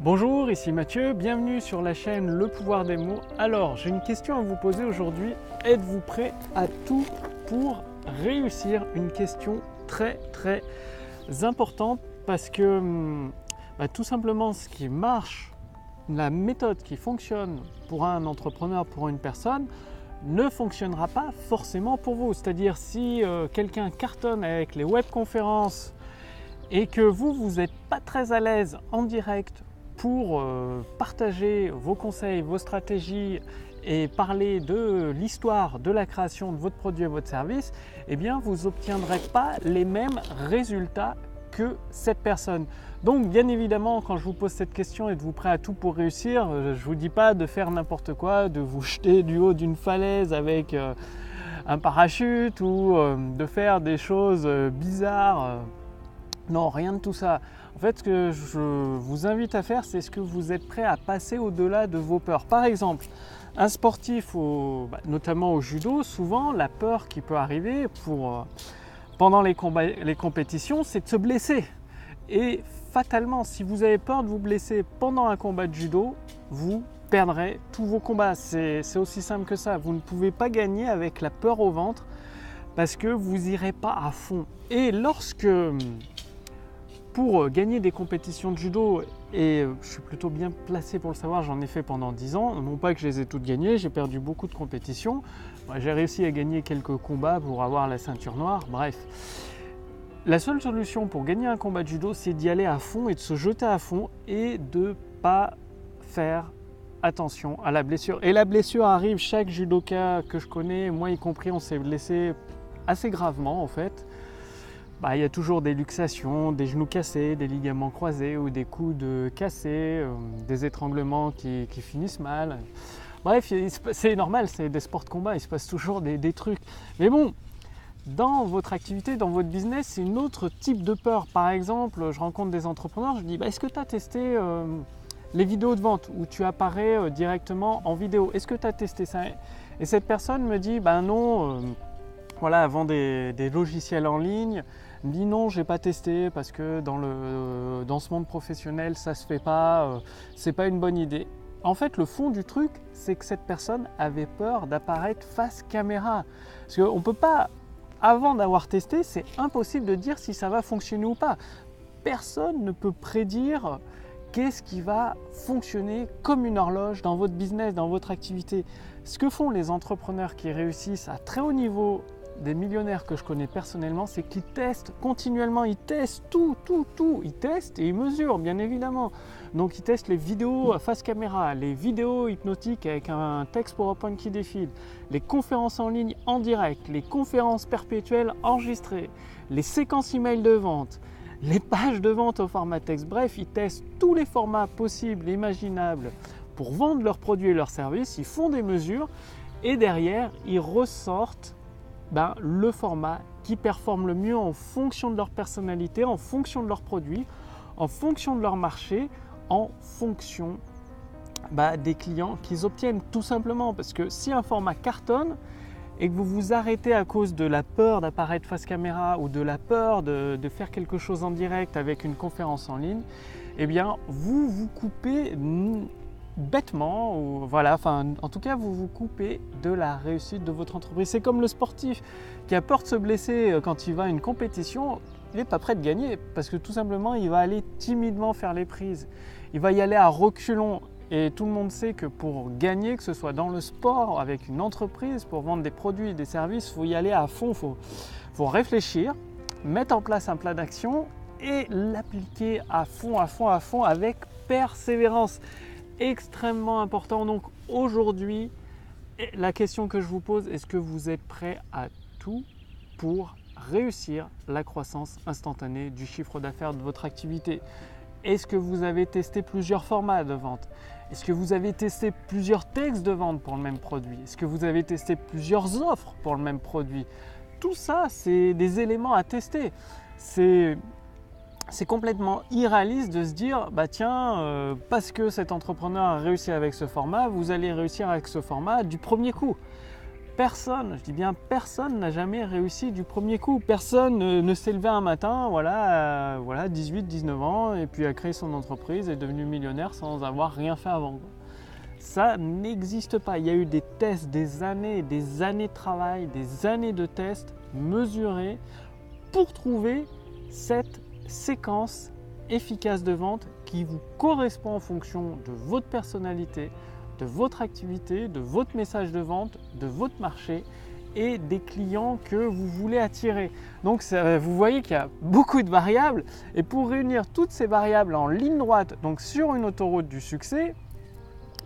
Bonjour, ici Mathieu, bienvenue sur la chaîne Le Pouvoir des mots. Alors, j'ai une question à vous poser aujourd'hui. Êtes-vous prêt à tout pour réussir? Une question très importante parce que tout simplement ce qui marche, la méthode qui fonctionne pour un entrepreneur, pour une personne, ne fonctionnera pas forcément pour vous. C'est-à-dire si quelqu'un cartonne avec les webconférences et que vous n'êtes pas très à l'aise en direct pour partager vos conseils, vos stratégies et parler de l'histoire de la création de votre produit et votre service, eh bien vous n'obtiendrez pas les mêmes résultats que cette personne. Donc bien évidemment, quand je vous pose cette question, êtes-vous prêt à tout pour réussir? Je ne vous dis pas de faire n'importe quoi, de vous jeter du haut d'une falaise avec un parachute ou de faire des choses bizarres. Non, rien de tout ça. En fait, ce que je vous invite à faire, c'est ce que vous êtes prêt à passer au-delà de vos peurs. Par exemple, un sportif, notamment au judo, souvent la peur qui peut arriver pendant les compétitions, c'est de se blesser. Et fatalement, si vous avez peur de vous blesser pendant un combat de judo, vous perdrez tous vos combats. C'est aussi simple que ça. Vous ne pouvez pas gagner avec la peur au ventre parce que vous n'irez pas à fond. Et pour gagner des compétitions de judo, et je suis plutôt bien placé pour le savoir, j'en ai fait pendant 10 ans, non pas que je les ai toutes gagnées, j'ai perdu beaucoup de compétitions, j'ai réussi à gagner quelques combats pour avoir la ceinture noire, bref. La seule solution pour gagner un combat de judo, c'est d'y aller à fond et de se jeter à fond et de ne pas faire attention à la blessure. Et la blessure arrive, chaque judoka que je connais, moi y compris, on s'est blessé assez gravement en fait. Il y a toujours des luxations, des genoux cassés, des ligaments croisés ou des coudes cassés, des étranglements qui finissent mal. Bref, c'est normal, c'est des sports de combat, il se passe toujours des trucs. Mais bon, dans votre activité, dans votre business, c'est un autre type de peur. Par exemple, je rencontre des entrepreneurs, je dis est-ce que tu as testé les vidéos de vente où tu apparais directement en vidéo? Est-ce que tu as testé ça? Et cette personne me dit non, elle vend des logiciels en ligne. Elle me dit non, j'ai pas testé parce que dans ce monde professionnel, ça se fait pas, c'est pas une bonne idée. En fait, le fond du truc, c'est que cette personne avait peur d'apparaître face caméra. Parce qu'on peut pas, avant d'avoir testé, c'est impossible de dire si ça va fonctionner ou pas. Personne ne peut prédire qu'est-ce qui va fonctionner comme une horloge dans votre business, dans votre activité. Ce que font les entrepreneurs qui réussissent à très haut niveau, des millionnaires que je connais personnellement, c'est qu'ils testent continuellement, ils testent tout, ils testent et ils mesurent bien évidemment. Donc ils testent les vidéos face caméra, les vidéos hypnotiques avec un texte PowerPoint qui défile, les conférences en ligne en direct, les conférences perpétuelles enregistrées, les séquences email de vente, les pages de vente au format texte. Bref, ils testent tous les formats possibles et imaginables pour vendre leurs produits et leurs services, ils font des mesures et derrière ils ressortent le format qui performe le mieux en fonction de leur personnalité, en fonction de leurs produits, en fonction de leur marché, en fonction des clients qu'ils obtiennent tout simplement. Parce que si un format cartonne et que vous vous arrêtez à cause de la peur d'apparaître face caméra ou de la peur de faire quelque chose en direct avec une conférence en ligne, eh bien vous vous coupez bêtement, en tout cas vous vous coupez de la réussite de votre entreprise. C'est comme le sportif qui a peur de se blesser quand il va à une compétition, il n'est pas prêt de gagner parce que tout simplement il va aller timidement faire les prises, il va y aller à reculons. Et tout le monde sait que pour gagner, que ce soit dans le sport, avec une entreprise, pour vendre des produits et des services, il faut y aller à fond, il faut réfléchir, mettre en place un plan d'action et l'appliquer à fond avec persévérance. Extrêmement important. Donc aujourd'hui, la question que je vous pose, est-ce que vous êtes prêt à tout pour réussir la croissance instantanée du chiffre d'affaires de votre activité? Est-ce que vous avez testé plusieurs formats de vente? Est-ce que vous avez testé plusieurs textes de vente pour le même produit? Est-ce que vous avez testé plusieurs offres pour le même produit? Tout ça, c'est des éléments à tester. C'est complètement irréaliste de se dire parce que cet entrepreneur a réussi avec ce format, vous allez réussir avec ce format du premier coup. Personne, je dis bien personne n'a jamais réussi du premier coup. Personne ne s'est levé un matin, voilà, 18, 19 ans, et puis a créé son entreprise et est devenu millionnaire sans avoir rien fait avant. Ça n'existe pas. Il y a eu des tests, des années de travail, des années de tests mesurés pour trouver cette séquence efficace de vente qui vous correspond en fonction de votre personnalité, de votre activité, de votre message de vente, de votre marché et des clients que vous voulez attirer. Donc vous voyez qu'il y a beaucoup de variables et pour réunir toutes ces variables en ligne droite, donc sur une autoroute du succès,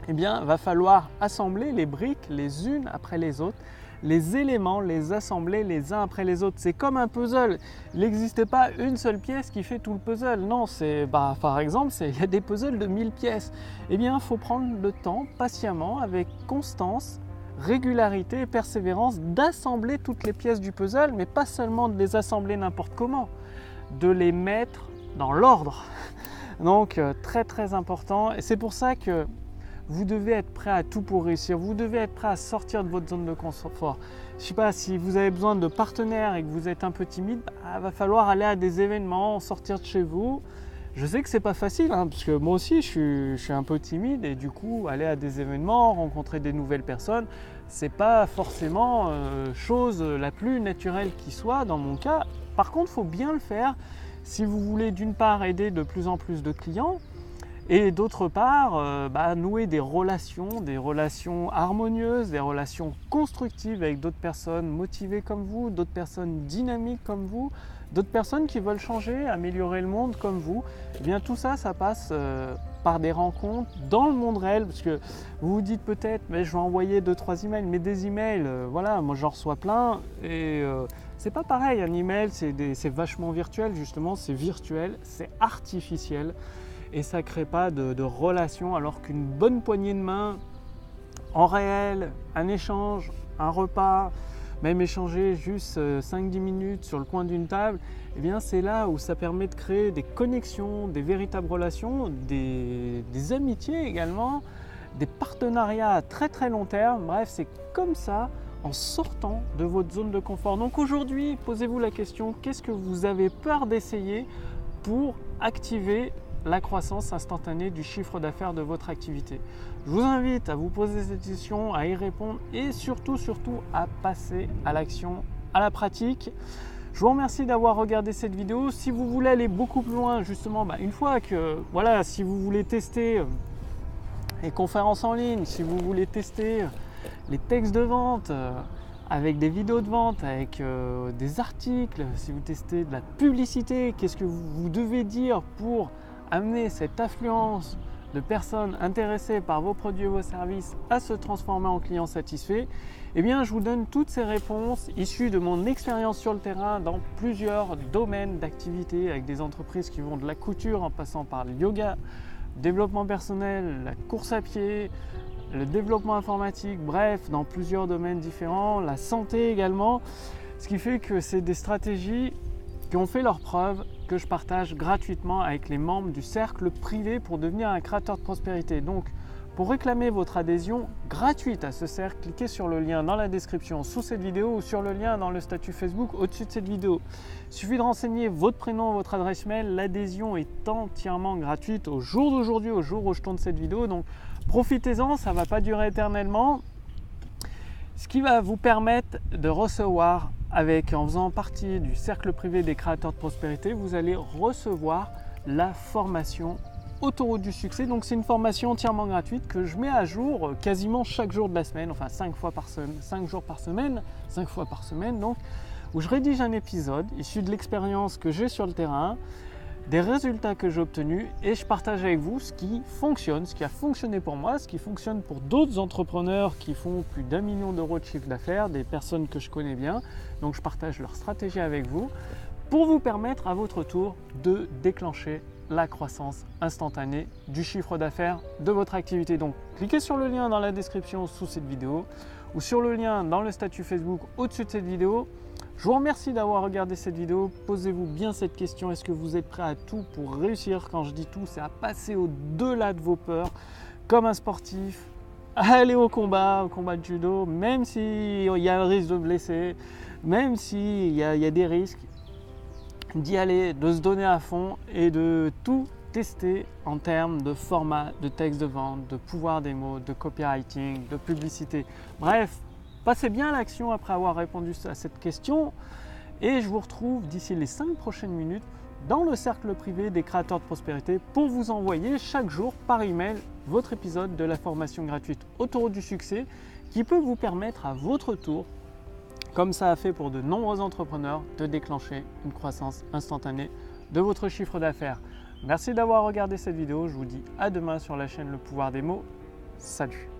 eh bien, va falloir assembler les briques les unes après les autres, les éléments, les assembler les uns après les autres. C'est comme un puzzle. Il n'existe pas une seule pièce qui fait tout le puzzle. Non, par exemple, il y a des puzzles de 1000 pièces. Eh bien, il faut prendre le temps, patiemment, avec constance, régularité et persévérance, d'assembler toutes les pièces du puzzle, mais pas seulement de les assembler n'importe comment, de les mettre dans l'ordre. Donc, très très important. Et c'est pour ça que vous devez être prêt à tout pour réussir. Vous devez être prêt à sortir de votre zone de confort. Je ne sais pas, si vous avez besoin de partenaires et que vous êtes un peu timide, il va falloir aller à des événements, sortir de chez vous. Je sais que ce n'est pas facile, parce que moi aussi je suis un peu timide et du coup aller à des événements, rencontrer des nouvelles personnes, ce n'est pas forcément chose la plus naturelle qui soit dans mon cas. Par contre, il faut bien le faire si vous voulez d'une part aider de plus en plus de clients, et d'autre part, nouer des relations harmonieuses, des relations constructives avec d'autres personnes motivées comme vous, d'autres personnes dynamiques comme vous, d'autres personnes qui veulent changer, améliorer le monde comme vous. Eh bien, tout ça, ça passe par des rencontres dans le monde réel, parce que vous vous dites peut-être, mais je vais envoyer 2-3 emails, mais des emails, voilà, moi j'en reçois plein, et c'est pas pareil, un email, c'est vachement virtuel, justement, c'est virtuel, c'est artificiel. Et ça ne crée pas de relation, alors qu'une bonne poignée de main en réel, un échange, un repas, même échanger juste 5-10 minutes sur le coin d'une table, eh bien c'est là où ça permet de créer des connexions, des véritables relations, des amitiés également, des partenariats à très très long terme. Bref, c'est comme ça en sortant de votre zone de confort. Donc aujourd'hui, posez-vous la question, qu'est-ce que vous avez peur d'essayer pour activer la croissance instantanée du chiffre d'affaires de votre activité? Je vous invite à vous poser cette question, à y répondre et surtout à passer à l'action, à la pratique. Je vous remercie d'avoir regardé cette vidéo. Si vous voulez aller beaucoup plus loin, justement, une fois que, voilà, si vous voulez tester les conférences en ligne, si vous voulez tester les textes de vente, avec des vidéos de vente, avec des articles, si vous testez de la publicité, qu'est-ce que vous devez dire pour amener cette affluence de personnes intéressées par vos produits et vos services à se transformer en clients satisfaits, eh bien je vous donne toutes ces réponses issues de mon expérience sur le terrain dans plusieurs domaines d'activité avec des entreprises qui vont de la couture en passant par le yoga, développement personnel, la course à pied, le développement informatique, bref, dans plusieurs domaines différents, la santé également, ce qui fait que c'est des stratégies qui ont fait leurs preuves, que je partage gratuitement avec les membres du cercle privé pour devenir un créateur de prospérité. Donc, pour réclamer votre adhésion gratuite à ce cercle, cliquez sur le lien dans la description sous cette vidéo ou sur le lien dans le statut Facebook au-dessus de cette vidéo. Il suffit de renseigner votre prénom, votre adresse mail. L'adhésion est entièrement gratuite au jour d'aujourd'hui, au jour où je tourne cette vidéo. Donc, profitez-en, ça ne va pas durer éternellement. Ce qui va vous permettre de recevoir, en faisant partie du cercle privé des créateurs de prospérité, vous allez recevoir la formation Autoroute du succès. Donc c'est une formation entièrement gratuite que je mets à jour quasiment chaque jour de la semaine, enfin 5 fois par semaine, donc, où je rédige un épisode issu de l'expérience que j'ai sur le terrain, des résultats que j'ai obtenus, et je partage avec vous ce qui fonctionne, ce qui a fonctionné pour moi, ce qui fonctionne pour d'autres entrepreneurs qui font plus d'1 million d'euros de chiffre d'affaires, des personnes que je connais bien. Donc je partage leur stratégie avec vous pour vous permettre à votre tour de déclencher la croissance instantanée du chiffre d'affaires de votre activité. Donc cliquez sur le lien dans la description sous cette vidéo ou sur le lien dans le statut Facebook au-dessus de cette vidéo. Je vous remercie d'avoir regardé cette vidéo. Posez-vous bien cette question. Est-ce que vous êtes prêt à tout pour réussir? Quand je dis tout, c'est à passer au-delà de vos peurs, comme un sportif allez au combat de judo, même s'il y a le risque de blesser, même s'il y a des risques, d'y aller, de se donner à fond et de tout tester en termes de format, de texte de vente, de pouvoir des mots, de copywriting, de publicité. Bref, passez bien à l'action après avoir répondu à cette question et je vous retrouve d'ici les 5 prochaines minutes dans le cercle privé des créateurs de prospérité pour vous envoyer chaque jour par email votre épisode de la formation gratuite Autoroute du succès qui peut vous permettre à votre tour, comme ça a fait pour de nombreux entrepreneurs, de déclencher une croissance instantanée de votre chiffre d'affaires. Merci d'avoir regardé cette vidéo, je vous dis à demain sur la chaîne Le Pouvoir des mots. Salut!